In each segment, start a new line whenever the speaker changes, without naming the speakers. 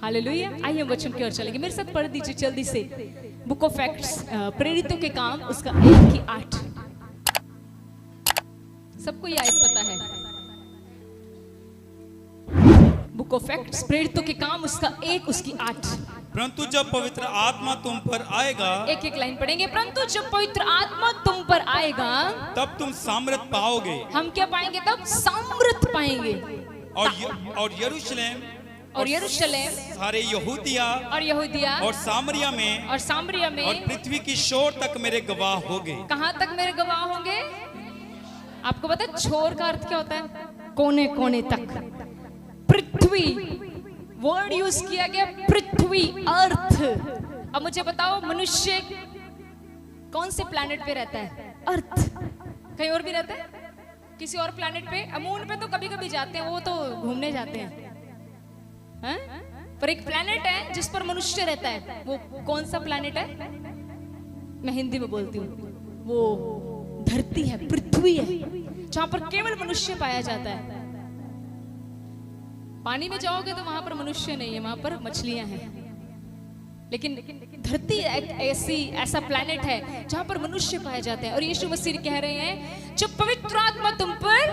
Hallelujah. आइए हम वचन की ओर चलेंगे, मेरे साथ पढ़ दीजिए जल्दी से बुक ऑफ एक्ट्स, प्रेरितों के काम, उसका 1 की 8। सबको ये आयत पता है। बुक ऑफ एक्ट्स, प्रेरितों के काम, उसका 1 उसकी 8।
परंतु जब पवित्र आत्मा तुम पर आएगा,
एक एक लाइन पढ़ेंगे। परंतु जब पवित्र आत्मा तुम पर आएगा
तब तुम सामर्थ पाओगे।
हम क्या पाएंगे? तब सामर्थ पाएंगे।
और यरूशलेम
सारे
यहूदिया
और यहूदिया
और सामरिया में और पृथ्वी की शोर तक मेरे गवाह होंगे।
कहां तक मेरे गवाह होंगे? आपको पता है छोर का अर्थ क्या होता है? कोने कोने तक। पृथ्वी वर्ड यूज किया गया, पृथ्वी, अर्थ। अब मुझे बताओ, मनुष्य कौन से प्लैनेट पे रहता है? अर्थ। कहीं और भी रहता है? किसी और प्लैनेट पे? मून पे तो कभी कभी जाते हैं, वो तो घूमने जाते हैं, पर एक प्लैनेट है जिस पर मनुष्य रहता है। वो कौन सा प्लैनेट है? मैं हिंदी में बोलती हूँ, वो धरती है, पृथ्वी है, जहां पर केवल मनुष्य पाया जाता है। पानी में जाओगे तो वहां पर मनुष्य नहीं है, वहां पर मछलियां हैं। लेकिन धरती ऐसा प्लैनेट है जहां पर मनुष्य पाया जाता है। और यीशु मसीह कह रहे हैं, जब पवित्र आत्मा तुम पर,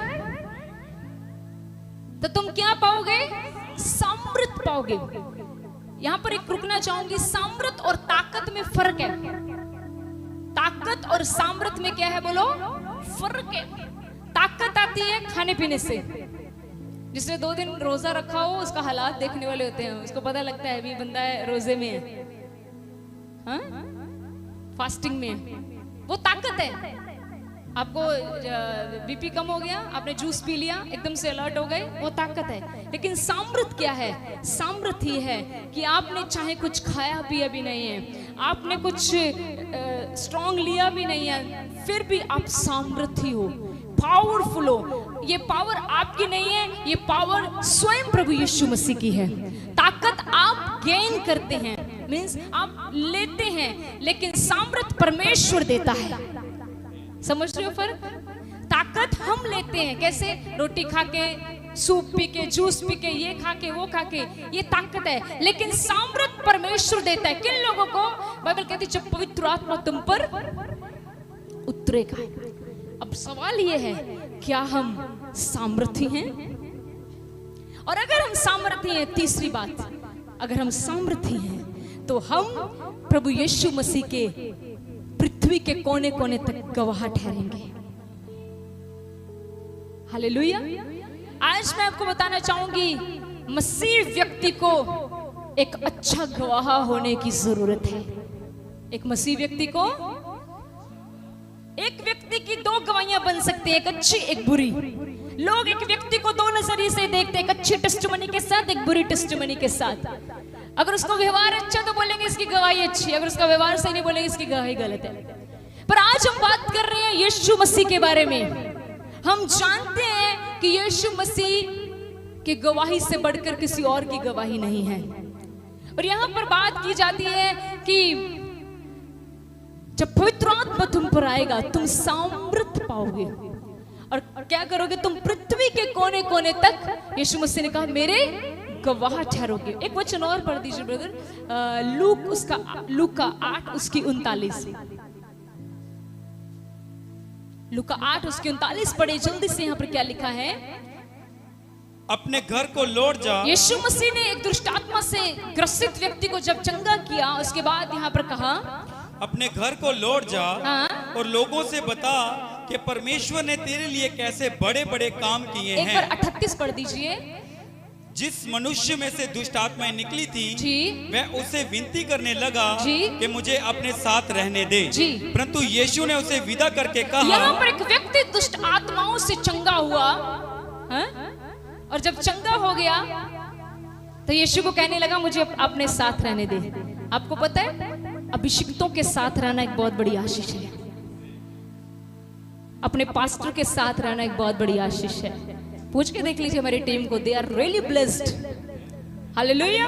तो तुम क्या पाओगे? सामर्थ पाओगे। यहां पर एक रुकना चाहूंगी, सामर्थ और ताकत में फर्क है। ताकत और सामर्थ में क्या है? बोलो, फर्क है। ताकत आती है खाने पीने से। जिसने 2 दिन रोजा रखा हो, उसका हालात देखने वाले होते हैं, उसको पता लगता है अभी बंदा है रोजे में है, फास्टिंग में। वो ताकत है। आपको बीपी कम हो गया, आपने जूस पी लिया, एकदम से अलर्ट हो गए, वो ताकत है। लेकिन सामर्थ क्या है? सामर्थ ही है कि आपने चाहे कुछ खाया पिया भी नहीं है, आपने कुछ स्ट्रॉन्ग लिया भी नहीं है, फिर भी आप सामर्थी हो, पावरफुल हो। ये पावर आपकी नहीं है, ये पावर स्वयं प्रभु यीशु मसीह की है। ताकत आप गेन करते हैं, मींस आप लेते हैं, लेकिन सामर्थ परमेश्वर देता है। समझ रहे हो फर्क? ताकत हम लेते हैं, कैसे? रोटी खा के, सूप पी के, जूस पी के, ये खा के, वो खा के, ये ताकत है। लेकिन सामर्थ परमेश्वर देता है। किन लोगों को? बाइबल कहती है, जब पवित्र आत्मा तुम पर उतरेगा। अब सवाल ये है, क्या हम सामर्थी हैं? और अगर हम सामर्थी हैं, तीसरी बात, अगर हम सामर्थी हैं तो हम प्रभु यीशु मसीह के पृथ्वी के कोने कोने तक गवाह ठहरेंगे। हालेलुया। आज मैं आपको बताना चाहूंगी, मसीह व्यक्ति को एक अच्छा गवाह होने की जरूरत है। एक मसीह व्यक्ति को, एक व्यक्ति की 2 गवाहियां बन सकती है, एक अच्छी एक बुरी। लोग एक व्यक्ति को 2 नजरिए से देखते हैं, एक अच्छी टेस्टिमनी के साथ, एक बुरी टेस्टिमनी के साथ। अगर उसका व्यवहार अच्छा तो बोलेंगे इसकी गवाही अच्छी, अगर उसका व्यवहार सही नहीं बोलेंगे इसकी गवाही गलत है। पर आज हम बात कर रहे हैं यीशु मसीह के बारे में। हम जानते हैं कि यीशु मसीह की गवाही से बढ़कर किसी और की गवाही नहीं है। और यहां पर बात की जाती है कि जब पवित्र आत्मा तुम पर आएगा, तुम सामर्थ पाओगे। और क्या करोगे? तुम पृथ्वी के कोने कोने तक, यीशु मसीह ने कहा, मेरे गवाह ठहरोगे। एक वचन और पढ़ दीजिए ब्रदर, लूक का 8 उसकी 39। लूक का 8 उसकी 39 पढ़े जल्दी से। यहाँ पर क्या लिखा है?
अपने घर को लौट जा।
यीशु मसीह ने एक दुष्ट आत्मा से ग्रसित व्यक्ति को जब चंगा किया, उसके बाद यहाँ पर कहा,
अपने घर को लौट जा और लोगों से बता कि परमेश्वर ने तेरे लिए कैसे बड़े बड़े काम किए हैं।
एक बार 38 पढ़ दीजिए।
जिस मनुष्य में से दुष्ट आत्माएं निकली थी, वह उसे विनती करने लगा कि मुझे अपने साथ रहने दे, परंतु यीशु ने उसे विदा करके कहा।
यहाँ पर एक व्यक्ति दुष्ट आत्माओं से चंगा हुआ, और जब चंगा हो गया तो यीशु को कहने लगा, मुझे अपने साथ रहने दे। आपको पता है, अभिषिक्तों के साथ रहना एक बहुत बड़ी आशीष है। अपने पास्टर के साथ रहना एक बहुत बड़ी आशीष है। पूछ के देख लीजिए हमारी टीम को, they are really blessed. Hallelujah,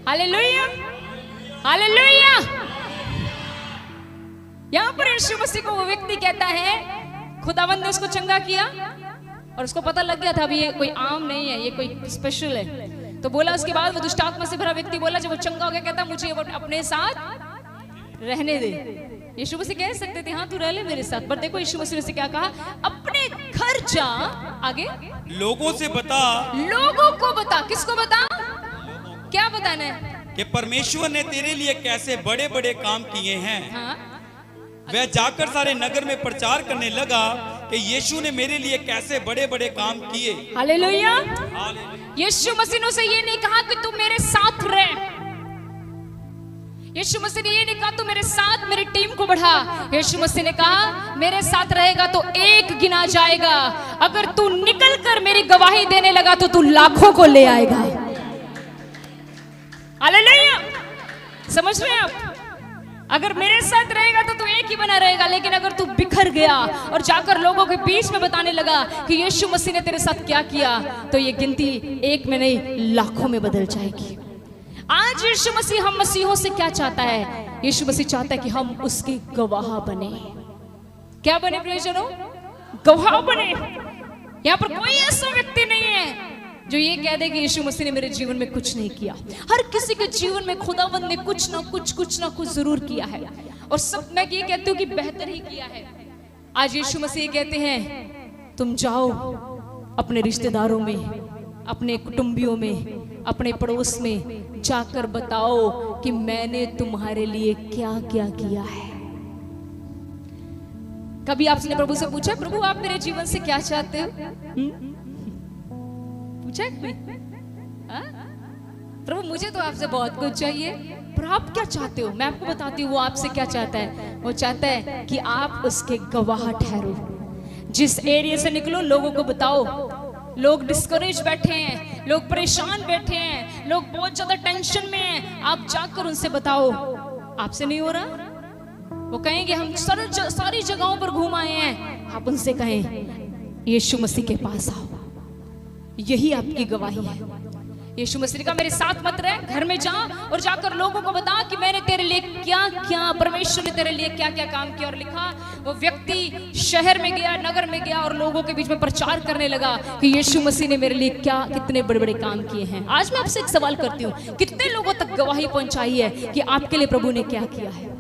hallelujah, hallelujah. यहां पर यीशु मसीह को वो व्यक्ति कहता है, खुदावंद ने उसको चंगा किया और उसको पता लग गया था अभी ये कोई आम नहीं है, ये कोई स्पेशल है। तो बोला, उसके बाद वो दुष्ट आत्मा से भरा व्यक्ति बोला, जब वो चंगा हो गया, कहता मुझे वो अपने साथ रहने दे। यीशु मसीह कह सकते थे हाँ तू रह ले मेरे साथ, पर देखो यीशु मसीह ने क्या कहा, अपने घर जा, आगे
लोगों से बता,
लोगों को बता। किसको बता? क्या बताना है?
कि परमेश्वर ने तेरे लिए कैसे बड़े बड़े काम किए हैं।
हाँ?
वह जाकर सारे नगर में प्रचार करने लगा कि यीशु ने मेरे लिए कैसे बड़े बड़े काम किए।
हालेलुया। यीशु मसीह ने उसे ये नहीं कहा कि तू मेरे साथ रह, यीशु मसीह ने ये नहीं कहा तू मेरे साथ मेरी टीम को बढ़ा। यीशु मसीह ने कहा मेरे साथ रहेगा तो एक गिना जाएगा, अगर तू निकल कर मेरी गवाही देने लगा तो तू लाखों को ले आएगा। हालेलुया। समझ रहे हैं आप? अगर मेरे साथ रहेगा तो तू एक ही बना रहेगा, लेकिन अगर तू बिखर गया और जाकर लोगों के बीच में बताने लगा कि यीशु मसीह ने तेरे साथ क्या किया, तो ये गिनती एक में नहीं लाखों में बदल जाएगी। आज यीशु मसीह हम मसीहों से क्या चाहता है? यीशु मसीह चाहता है कि हम उसके गवाह बने। क्या बने प्रियजनों? गवाह बने। यहाँ पर कोई ऐसा व्यक्ति नहीं है जो ये कह दे कि यीशु मसीह ने मेरे जीवन में कुछ नहीं किया। हर किसी के जीवन में खुदावंद ने कुछ ना कुछ जरूर किया है, और सब मैं ये कहती हूँ कि बेहतर ही किया है। आज यीशु मसीह कहते हैं तुम जाओ अपने रिश्तेदारों में, अपने कुटुंबियों में, अपने पड़ोस में जाकर बताओ कि मैंने तुम्हारे लिए क्या क्या किया है। कभी आपने प्रभु से पूछा, प्रभु आप मेरे जीवन से क्या चाहते हो? पूछा कभी? प्रभु मुझे तो आपसे बहुत कुछ चाहिए, पर आप क्या चाहते हो? मैं आपको बताती हूँ वो आपसे क्या चाहता है। वो चाहता है कि आप उसके गवाह ठहरो। जिस एरिया से निकलो लोगों को बताओ। लोग डिस्करेज बैठे हैं, लोग परेशान बैठे हैं, लोग बहुत ज्यादा टेंशन में हैं, आप जाकर उनसे बताओ आपसे नहीं हो रहा। वो कहेंगे हम सारी जगहों पर घूम आए हैं, आप उनसे कहें यीशु मसीह के पास आओ, यही आपकी गवाही है। यीशु मसीह का मेरे साथ मत रह, घर में जा और जाकर लोगों को बता कि मैंने तेरे लिए क्या क्या, परमेश्वर ने तेरे लिए क्या क्या काम किया। और लिखा वो व्यक्ति शहर में गया, नगर में गया और लोगों के बीच में प्रचार करने लगा कि यीशु मसीह ने मेरे लिए क्या कितने बड़े बड़े काम किए हैं। आज मैं आपसे एक सवाल करती हूँ, कितने लोगों तक गवाही पहुंचाई है कि आपके लिए प्रभु ने क्या किया है?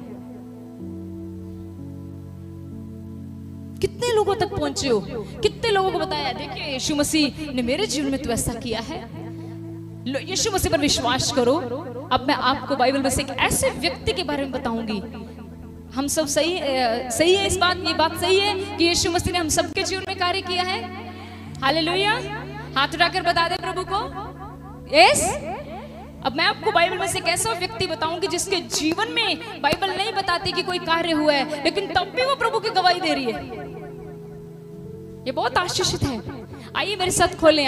कितने लोगों तक पहुंचे हो? कितने लोगों को बताया देखिए यीशु मसीह ने मेरे जीवन में तो ऐसा किया है। यीशु मसीह पर विश्वास करो। अब मैं आपको बाइबल में से एक ऐसे व्यक्ति के बारे में बताऊंगी। हम सब सही है इस बात, ये बात सही है कि यीशु मसीह ने हम सबके जीवन में कार्य किया है। हालेलुया। हाथ उठाकर बता दे प्रभु को यस। अब मैं आपको बाइबल में से एक ऐसा व्यक्ति बताऊंगी जिसके जीवन में बाइबल नहीं बताती कि कोई कार्य हुआ है, लेकिन तब भी वो प्रभु की गवाही दे रही है। ये बहुत आशीषित है। आइए मेरे साथ खोलें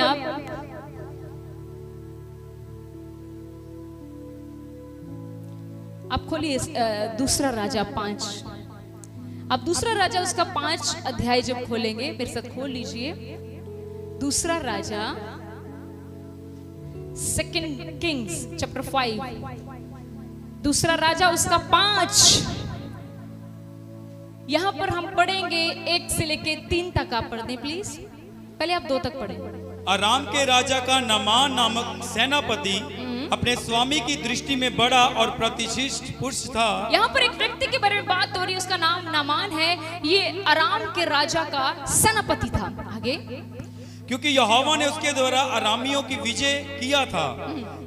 आप खोलिए दूसरा राजा 5। आप दूसरा राजा उसका 5 अध्याय जब खोलेंगे, मेरे साथ खोल लीजिए दूसरा राजा 2 किंग्स चैप्टर 5। दूसरा राजा उसका 5। यहां पर हम पढ़ेंगे 1 से लेके 3 तक। आप पढ़ दें प्लीज, पहले आप 2 तक पढ़ें।
अराम के राजा का नामान नामक सेनापति अपने स्वामी की दृष्टि में बड़ा और प्रतिष्ठित पुरुष था। यहाँ पर एक व्यक्ति के बारे में बात हो रही है, उसका नाम नामान है। ये अराम के राजा का सेनापति था। आगे, क्योंकि यहोवा ने उसके द्वारा अरामियों की विजय किया था।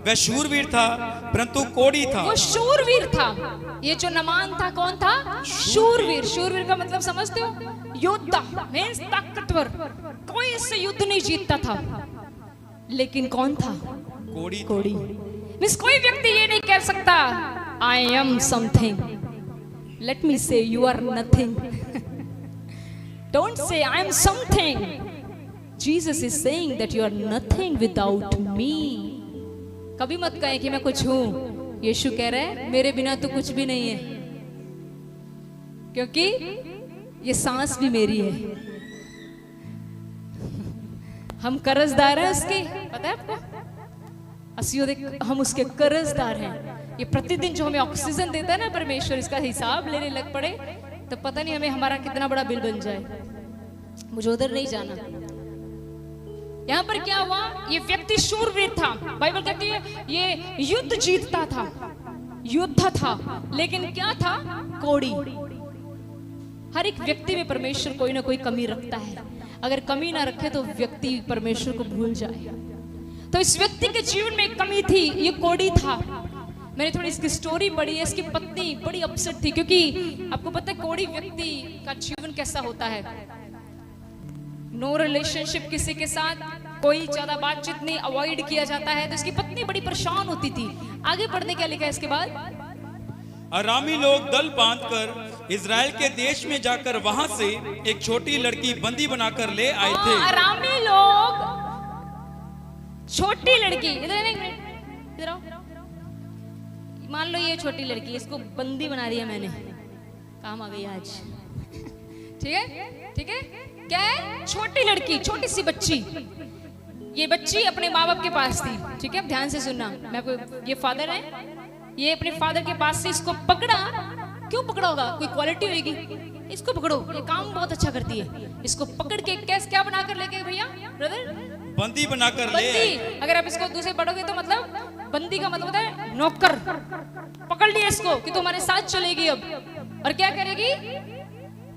वह शूरवीर था परंतु कोढ़ी था। वो शूरवीर था। ये जो नामान था कौन था? शूरवीर। शूरवीर का मतलब समझते हो? योद्धा, मींस ताकतवर। कोई इससे युद्ध नहीं जीतता था, लेकिन कौन था? कोढ़ी। मींस कोई व्यक्ति ये नहीं कह सकता I am something. Let me say you are nothing. Don't say I am something. Jesus is saying that you are nothing without me. कभी मत कहे कि मैं कुछ हूं। यीशु कह रहे हैं मेरे बिना तो कुछ भी नहीं है, क्योंकि ये सांस भी मेरी है। हम कर्जदार हैं उसके, पता है आपको? हम उसके कर्जदार हैं। ये प्रतिदिन जो हमें ऑक्सीजन देता है ना परमेश्वर, इसका हिसाब लेने लग पड़े तो पता नहीं हमें हमारा कितना बड़ा बिल बन जाए। मुझे उधर नहीं जाना।
यहाँ पर क्या हुआ, ये व्यक्ति शूरवीर था, बाइबल कहती है ये युद्ध जीतता था, योद्धा था, लेकिन क्या था, कोड़ी। हर एक व्यक्ति में परमेश्वर कोई ना कोई कमी रखता है, अगर कमी ना रखे तो व्यक्ति परमेश्वर को भूल जाए। तो इस व्यक्ति के जीवन में एक कमी थी, ये कोड़ी था। मैंने थोड़ी इसकी स्टोरी पढ़ी है, इसकी पत्नी बड़ी अपसेट थी, क्योंकि आपको पता है कोड़ी व्यक्ति का जीवन कैसा होता है, नो रिलेशनशिप किसी के साथ, कोई ज्यादा बातचीत नहीं, अवॉइड किया जाता है। तो इसकी पत्नी बड़ी परेशान होती थी। आगे पढ़ने क्या लिखा है इसके बाद,
अरामी लोग दल बांधकर इजराइल के देश में जाकर वहां से एक छोटी लड़की बंदी बनाकर ले आए थे।
अरामी लोग छोटी लड़की, इधर आओ, मान लो ये छोटी लड़की, इसको बंदी बना दिया मैंने, काम आ गई आज। ठीक है, ठीक है, क्या है, छोटी लड़की, छोटी सी बच्ची। ये बच्ची अपने माँ बाप के पास थी, ठीक है, ध्यान से सुनना। मैं आपको, ये फादर है, ये अपने फादर के पास से इसको पकड़ा। क्यों पकड़ा होगा, कोई क्वालिटी होगी, इसको पकड़ो, ये काम बहुत अच्छा करती है। इसको पकड़ के कैसे क्या बनाकर लेके भैया ब्रदर,
बंदी बनाकर ले आए।
अगर आप इसको दूसरे पढ़ोगे तो मतलब बंदी का मतलब होता है नौकर। पकड़ लिया इसको कि तुम्हारे साथ चलेगी अब, और क्या करेगी,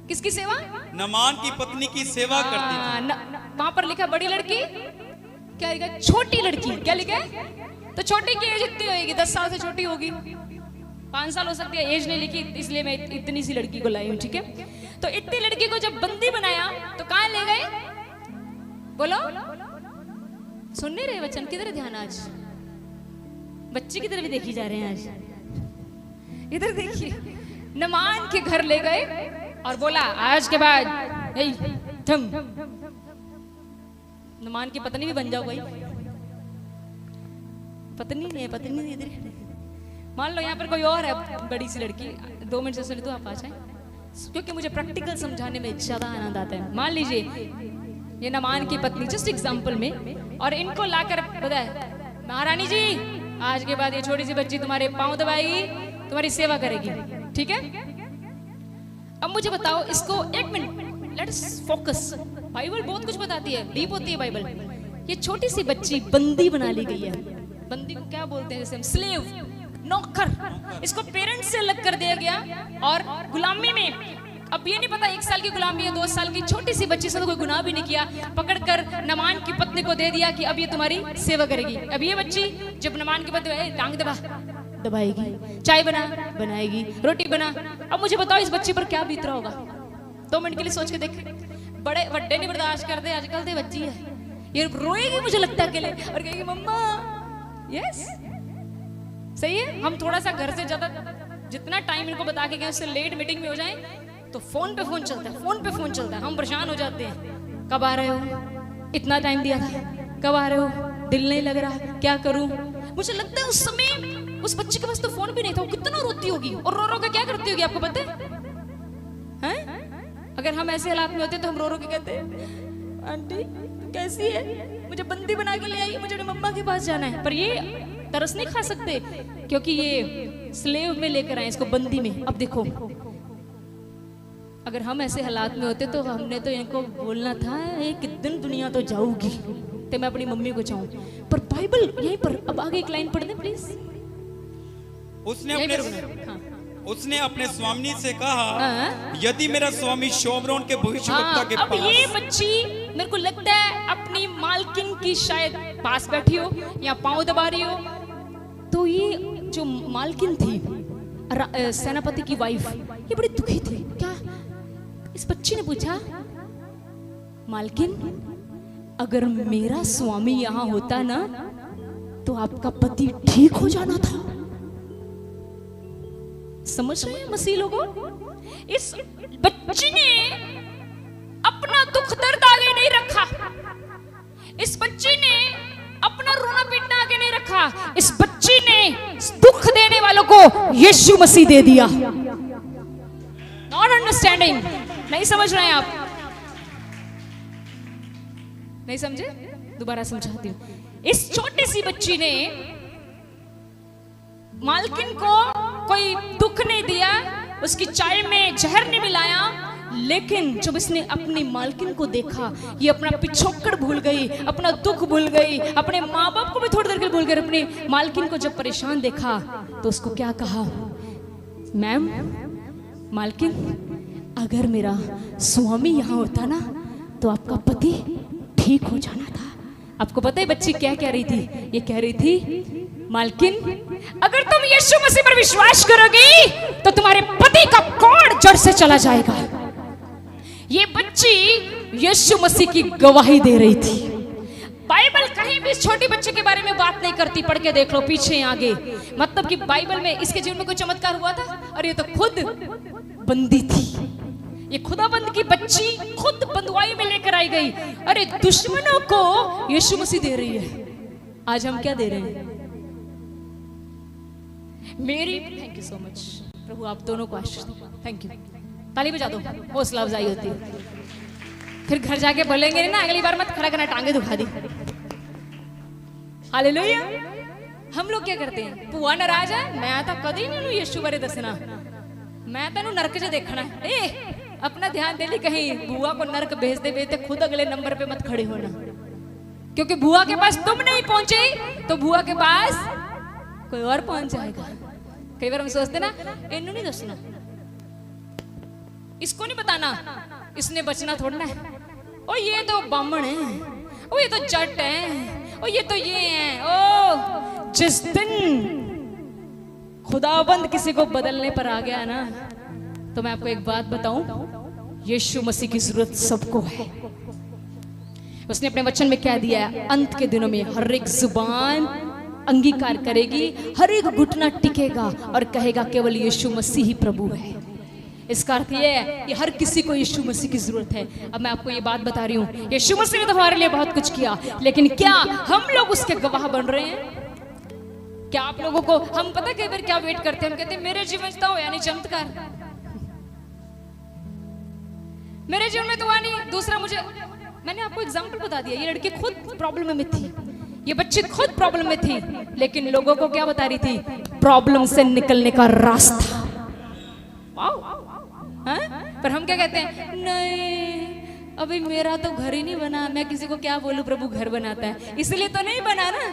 किसकी सेवा,
नामान की पत्नी की सेवा करती थी।
वहां पर लिखा बड़ी लड़की, क्या लिखा, छोटी लड़की, क्या लिखा है, तो छोटी की एज इतनी होगी, 10 साल से छोटी होगी, 5 साल हो सकती है, एज नहीं लिखी, इसलिए मैं इतनी सी लड़की को लाई हूं, ठीक है। तो इतनी लड़की को जब बंदी बनाया तो कहां ले गए, बोलो, सुन नहीं रहे वचन, किधर है ध्यान आज, बच्चे की तरफ भी देखी जा रहे हैं आज, इधर देखिए। नमान के घर ले गए और बोला आज के बाद तुम नमान की पत्नी भी बन जाओ। भाई पत्नी नहीं है, पत्नी नहीं, इधर मान लो यहाँ पर कोई और है, बड़ी सी लड़की, 2 मिनट से सुने तो आप आ जाए, क्योंकि मुझे प्रैक्टिकल समझाने में ज्यादा आनंद आता है। मान लीजिए ये नमान की पत्नी, जस्ट एग्जाम्पल में, और इनको लाकर बताए महारानी जी आज के बाद ये छोटी सी बच्ची तुम्हारे पांव दबाएगी, तुम्हारी सेवा करेगी, ठीक है। अब मुझे बताओ इसको, 1 मिनट, लेट्स फोकस। बाइबल बहुत कुछ बताती है, डीप होती है बाइबल। ये छोटी सी बच्ची बंदी बना ली गई है। बंदी को क्या बोलते हैं, जैसे हम स्लेव, नौकर। इसको पेरेंट्स से अलग कर दिया गया और गुलामी में, अब ये नहीं पता 1 साल की गुलामी है, 2 साल की, छोटी सी बच्ची से तो कोई गुनाह भी नहीं किया, पकड़कर नमान की पत्नी को दे दिया कि अब ये तुम्हारी सेवा करेगी। अब ये बच्ची जब नमान की पत्नी टांग दबाएगी, चाय बनाएगी, रोटी बना। अब मुझे बताओ इस बच्ची पर क्या बीत रहा होगा, 2 मिनट के लिए सोच के देख। बड़े बड्डे नहीं बर्दाश्त करते आजकल, तो बच्ची है ये रोएगी मुझे लगता है अकेले, और कहेगी मम्मा, यस सही है। हम थोड़ा सा घर से ज्यादा जितना टाइम इनको बता के गए उससे लेट मीटिंग में हो जाए तो फोन पे फोन चलता है, फोन पे फोन चलता है, हम परेशान हो जाते हैं। कब आ रहे हो, इतना टाइम दिया था, कब आ रहे हो, दिल नहीं लग रहा, क्या करूं। मुझे लगता है उस समय उस बच्चे के पास तो फोन भी नहीं था, वो कितना रोती होगी, और रो रो के क्या करती होगी आपको पता है? अगर हम ऐसे हालात में होते तो हम रो रो के कहते आंटी कैसी है, मुझे बंदी बना के ले आई, मुझे अपनी मम्मा के पास जाना है। पर ये तरस नहीं खा सकते क्योंकि ये स्लेव में लेकर आए इसको, बंदी में। अब देखो अगर हम ऐसे हालात में होते तो हमने तो इनको बोलना था एक दिन दुनिया तो जाऊगी तो मैं अपनी मम्मी को चाहूं। पर बाइबल यहीं पर, अब आगे एक लाइन पढ़ दें प्लीज।
उसने अपने स्वामी से कहा, यदि मेरा स्वामी शोमरोन के भविष्यवक्ता के
पास। अब ये बच्ची मेरे को लगता है अपनी मालकिन की शायद पास बैठी हो या पांव दबा रही हो, तो ये जो मालकिन थी सेनापति की वाइफ, ये बड़ी दुखी थी। क्या इस बच्ची ने पूछा, मालकिन अगर मेरा स्वामी यहाँ होता ना तो आपका पति ठीक हो जाना था। समझ रहे हैं मसीह लोगों, इस बच्ची ने अपना दुख दर्द आगे नहीं रखा, इस बच्ची ने अपना रोना पीटना आगे नहीं रखा, इस बच्ची ने दुख देने वालों को यीशु मसीह दे दिया। नॉट अंडरस्टैंडिंग, नहीं समझ रहे हैं आप, नहीं समझे, दोबारा समझाती हूं। इस छोटी सी बच्ची ने मालकिन को कोई दुख नहीं दिया, उसकी चाय में जहर नहीं मिलाया, लेकिन जब इसने अपनी मालकिन को देखा, ये अपना पिछोकड़ भूल गई, अपना दुख भूल गई, अपने माँ बाप को भी थोड़ी देर के लिए भूल गई। अपनी मालकिन को जब परेशान देखा तो उसको क्या कहा, मैम, मालकिन, अगर मेरा स्वामी यहाँ होता ना तो आपका पति ठीक हो जाना था। आपको पता है बच्ची क्या कह रही थी? ये कह रही थी, मालकिन, अगर तुम यीशु मसीह पर विश्वास करोगी तो तुम्हारे पति का कोढ़ जड़ से चला जाएगा। ये बच्ची यीशु मसीह की गवाही दे रही थी। बाइबल कहीं भी इस छोटी बच्चे के बारे में बात नहीं करती, पढ़ के देख लो पीछे आगे। मतलब कि बाइबल में इसके जीवन में कोई चमत्कार हुआ था? और ये तो खुद बंदी थी। ये खुदाबंद की बच्ची खुद बंदवाई में लेकर आई गई। अरे दुश्मनों को यीशु मसीह दे रही है। आज हम क्या दे रहे हैं? मेरी थैंक यू सो मच प्रभु, आप दोनों को आशीष दो। थैंक यू, ताली बजा दो, हौसला अफजाई होती है। फिर घर जाके बोलेंगे ना, अगली बार मत खड़ा करना, टांगे दुखा दी। हालेलुया। हम लोग क्या करते हैं? भूआ नाराज है, मैं तो कदी नहीं यीशु बारे दसना, मैं तेन नरक च देखना। ए अपना ध्यान दे ली, कहीं बुआ को नरक भेजते भेजते खुद अगले नंबर पे मत खड़े होना, क्योंकि बुआ के पास तुम नहीं पहुंचे तो बुआ के पास कोई और पहुंच जाएगा। कई बार हम सोचते ना, इन्हों नहीं दसना, इसको नहीं बताना, इसने बचना थोड़ा है। ओ ये तो बामण है, ओ ये तो जट है, ओ ये तो ये है। ओ जिस दिन खुदाबंद किसी को बदलने पर आ गया ना, तो मैं आपको एक बात बताऊं, यीशु मसीह की जरूरत सबको है। उसने अपने वचन में क्या दिया है? अंत के दिनों में हर एक जुबान अंगीकार करेगी, हर एक घुटना टिकेगा और कहेगा केवल यीशु मसीह ही प्रभु है। इसका अर्थ ये है कि हर किसी को यीशु मसीह की जरूरत है। अब मैं आपको ये बात बता रही हूँ, यीशु मसीह ने तो हमारे लिए बहुत कुछ किया, लेकिन क्या हम लोग उसके गवाह बन रहे हैं? क्या आप लोगों को, हम पता कई बार क्या वेट करते हैं, हम कहते हैं मेरे जीवन में तो हो यानी चमत्कार, मेरे जीवन में तो हुआ नहीं। दूसरा, मैंने आपको एग्जांपल बता दिया, ये लड़की खुद प्रॉब्लम में थी, ये बच्ची खुद प्रॉब्लम में थी, लेकिन लोगों को क्या बता रही थी? प्रॉब्लम से निकलने का रास्ता। पर हम क्या कहते हैं? नहीं, अभी मेरा तो घर ही नहीं बना, मैं किसी को क्या बोलूं, प्रभु घर बनाता है। इसलिए तो नहीं बना ना,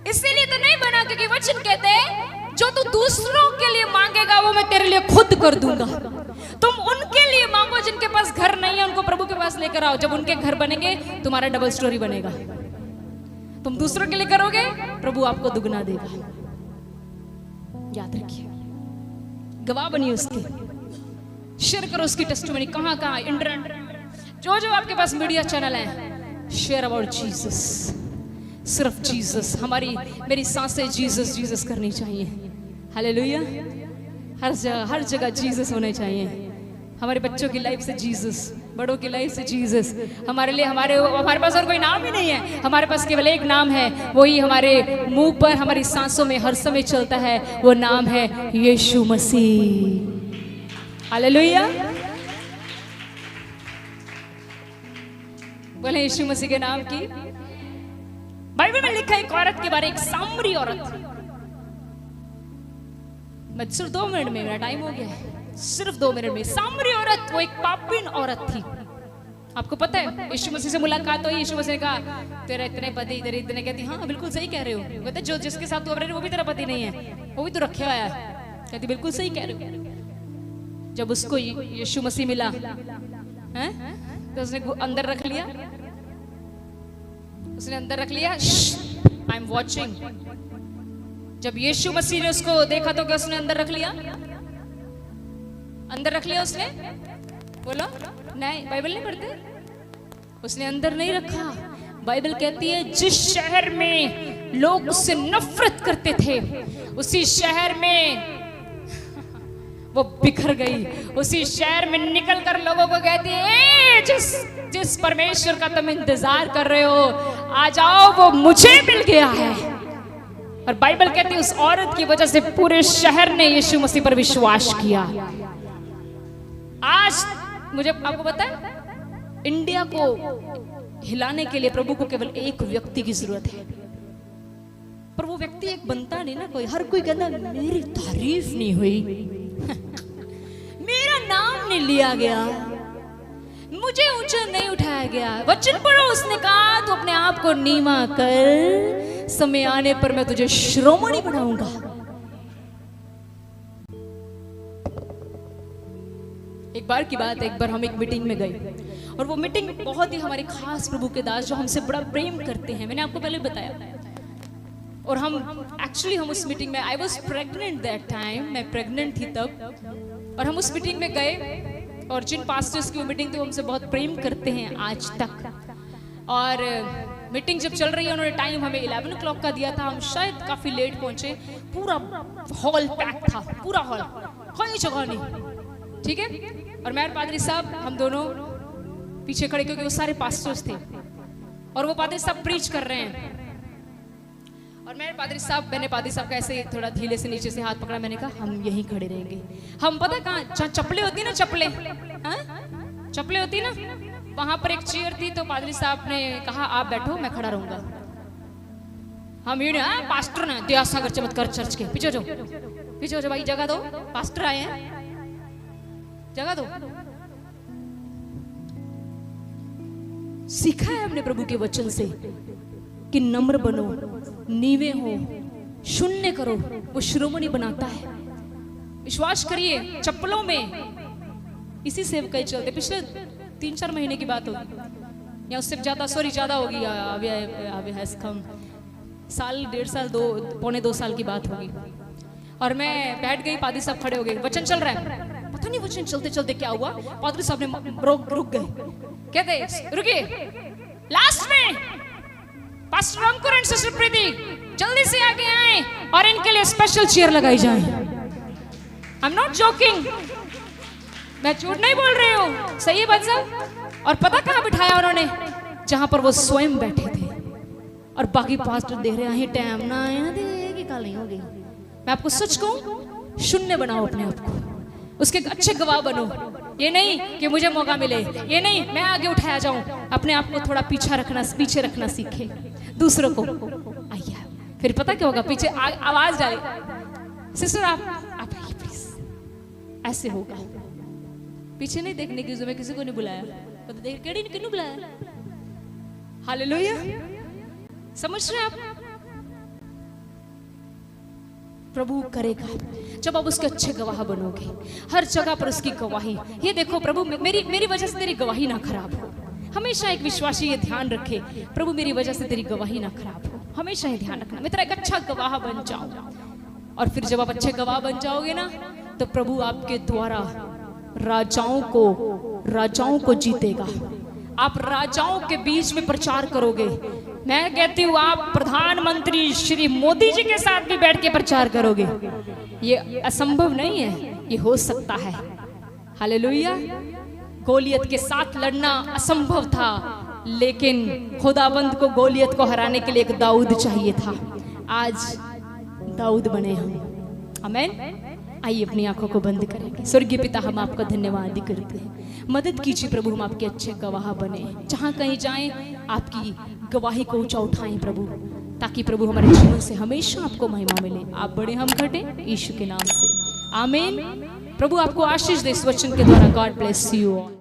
इसलिए तो नहीं बना क्योंकि वचन कहते हैं जो तू दूसरों के लिए मांगेगा वो मैं तेरे लिए खुद कर दूंगा। तुम उनके लिए मांगो जिनके पास घर नहीं है, उनको प्रभु के पास लेकर आओ। जब उनके घर बनेंगे तुम्हारा डबल स्टोरी बनेगा। तुम दूसरों के लिए करोगे, प्रभु आपको दुगना देगा। याद रखिए, गवाह बनिए उसके, शेयर करो उसकी टेस्टिमनी। कहां कहां इंटरनेट, जो आपके पास मीडिया चैनल है, शेयर अबाउट जीसस। सिर्फ जीसस, मेरी सांसें जीसस जीसस करनी चाहिए। हालेलुया। हर जगह जीसस होने चाहिए। हमारे बच्चों की लाइफ से जीसस, बड़ों की लाइफ से जीसस। हमारे लिए हमारे पास और कोई नाम ही नहीं है, हमारे पास केवल एक नाम है, वही हमारे मुंह पर, हमारी सांसों में हर समय चलता है, वो नाम है यीशु मसीह। हालेलुया। बोले यीशु मसीह के नाम की। बाइबल में लिखा है एक औरत के बारे, एक सामरी औरत। मैं सिर्फ 2 मिनट में, मेरा टाइम हो गया है, सिर्फ 2 मिनट में। सामरी औरत, वो एक पापीन औरत थी। आपको पता है, यीशु मसीह से मुलाकात हुई, यीशु मसीह ने कहा तेरा इतने पति, तेरे इतने, कहती हाँ बिल्कुल सही कह रहे हो। कहते जो जिसके साथ तू अब रह रही वो भी तेरा पति नहीं है, वो भी तो रखे हुआ है। कहती बिल्कुल सही कह रहे हो। जब उसको यीशु मसीह मिला है तो उसने अंदर रख लिया, उसने अंदर रख लिया, आई एम वॉचिंग। जब यीशु मसीह ने उसको देखा तो क्या उसने अंदर रख लिया? अंदर रख लिया उसने? बोलो नहीं, बाइबल नहीं पढ़ते? उसने अंदर नहीं रखा। बाइबल कहती है जिस शहर में लोग उससे नफरत करते थे, उसी शहर में वो बिखर गई। उसी शहर में निकलकर लोगों को कहती है जिस परमेश्वर का तुम इंतजार कर रहे हो, आ जाओ, वो मुझे मिल गया है। और बाइबल कहती है उस औरत की वजह से पूरे शहर ने यीशु मसीह पर विश्वास किया। आज मुझे आपको पता है, इंडिया को हिलाने के लिए प्रभु को केवल एक व्यक्ति की जरूरत है। पर वो व्यक्ति एक बनता नहीं ना कोई। हर कोई कहता मेरी तारीफ नहीं हुई, मेरा नाम नहीं लिया गया, मुझे ऊंचा नहीं उठाया गया। वचन पढ़ो, उसने कहा तू अपने आप को नीमा कर, समय आने पर मैं तुझे शिरोमणि बनाऊंगा। एक बार की बात है, एक बार हम एक मीटिंग में गए और वो मीटिंग बहुत ही हमारे खास प्रभु के दास जो हमसे बड़ा प्रेम करते हैं, मैंने आपको पहले बताया। और हम उस मीटिंग में, I was pregnant that time, मैं प्रेग्नेंट थी तब, और हम उस मीटिंग में गए और जिन पास्टर्स की वो मीटिंग थी वो हमसे बहुत प्रेम करते हैं आज तक। और मीटिंग जब चल रही है, उन्होंने टाइम हमें 11 o'clock का दिया था, हम शायद काफी लेट पहुंचे, पूरा हॉल पैक था, पूरा हॉल, कोई जगह नहीं, ठीक है। और मेरे पादरी साहब, हम दोनों पीछे खड़े, क्योंकि वो सारे पास्टर्स थे और वो पादरी साहब प्रीच कर रहे हैं। और मेरे पादरी साहब, मैंने पादरी साहब का ऐसे थोड़ा धीरे से नीचे से हाथ पकड़ा, मैंने कहा हम यहीं खड़े रहेंगे। हम पता कहाँ, जहाँ चप्पलें होती ना, चप्पलें होती ना, वहां पर एक चेयर थी, तो पादरी साहब ने कहा आप बैठो, मैं खड़ा रहूंगा। हम यूं पास्टर ना दयासागर चमत्कार चर्च के पीछे जो भाई जगह दो, पास्टर आए हैं, जगह दो। सीखा है हमने प्रभु के वचन से कि नम्र बनो, नीवे हो, शून्य करो, वो शिरोमणि बनाता है। विश्वास करिए, चप्पलों में इसी सेवकाई चलते, पिछले 3-4 महीने की बात होगी या उससे ज्यादा होगी, साल 1.5 साल, 2 साल की बात होगी। और मैं बैठ गई, पादरी साहब खड़े हो गए, वचन चल रहा है, पता नहीं वचन चलते चलते क्या हुआ, पादरी साहब ने रुक गए, कहते रुकिए, लास्ट में पास्टर अंकुर एंड सिस्टर प्रीति जल्दी से आगे आए और इनके लिए स्पेशल चेयर लगाई जाए। आई एम नॉट जोकिंग, मैं झूठ नहीं बोल रही हूँ, सही है बात साहब। और पता कहाँ बिठाया उन्होंने, जहां पर वो स्वयं बैठे थे, और बाकी पास्टर देख रहे हैं, टाइम ना आया देगी कल नहीं होगी। मैं आपको सच कहूं, शून्य बनाओ अपने आप को, उसके अच्छे गवाह बनो। ये नहीं कि मुझे मौका मिले, ये नहीं मैं आगे उठाया जाऊं, अपने आप को थोड़ा पीछे रखना सीखे, दूसरों को आइए, फिर पता क्या होगा, पीछे आवाज डाले, सिस्टर आप आइए प्लीज, ऐसे होगा। पीछे नहीं देखने की, मैं किसी को नहीं बुलाया, तो देख केड़ी किन्नू बुलाया। हालेलुया, समझ रहे आप, प्रभु करेगा जब आप उसके अच्छे गवाह बनोगे, हर जगह पर उसकी गवाही। ये देखो प्रभु, मेरी वजह से तेरी गवाही ना खराब हो। हमेशा एक विश्वासी ये ध्यान रखे, प्रभु मेरी वजह से तेरी गवाही ना खराब हो, हमेशा ये ध्यान रखना, मैं तेरा एक अच्छा गवाह बन जाऊं। और फिर जब आप अच्छे गवाह बन जाओगे ना, तो प्रभु आपके द्वारा राजाओं को जीतेगा। आप राजाओं के बीच में प्रचार करोगे। मैं कहती हूँ, आप प्रधानमंत्री श्री मोदी जी के साथ भी बैठ के प्रचार करोगे। ये असंभव नहीं है, ये हो सकता है। हालेलुया। गोलियत के साथ लड़ना असंभव था, लेकिन खुदाबंद को गोलियत को हराने के लिए एक दाऊद चाहिए था। आज दाऊद बने हम। आमीन। आइए अपनी आंखों को बंद करेंगे। स्वर्गीय पिता, हम आपका धन्यवाद करते हैं। मदद कीजिए प्रभु, हम आपके अच्छे गवाह बने, जहां कहीं जाएं आपकी गवाही को ऊंचा उठाएं प्रभु, ताकि प्रभु हमारे जीवन से हमेशा आपको महिमा मिले। आप बड़े, हम घटे, यीशु के नाम से आमीन। प्रभु आपको आशीष दे इस वचन के द्वारा। God bless you all.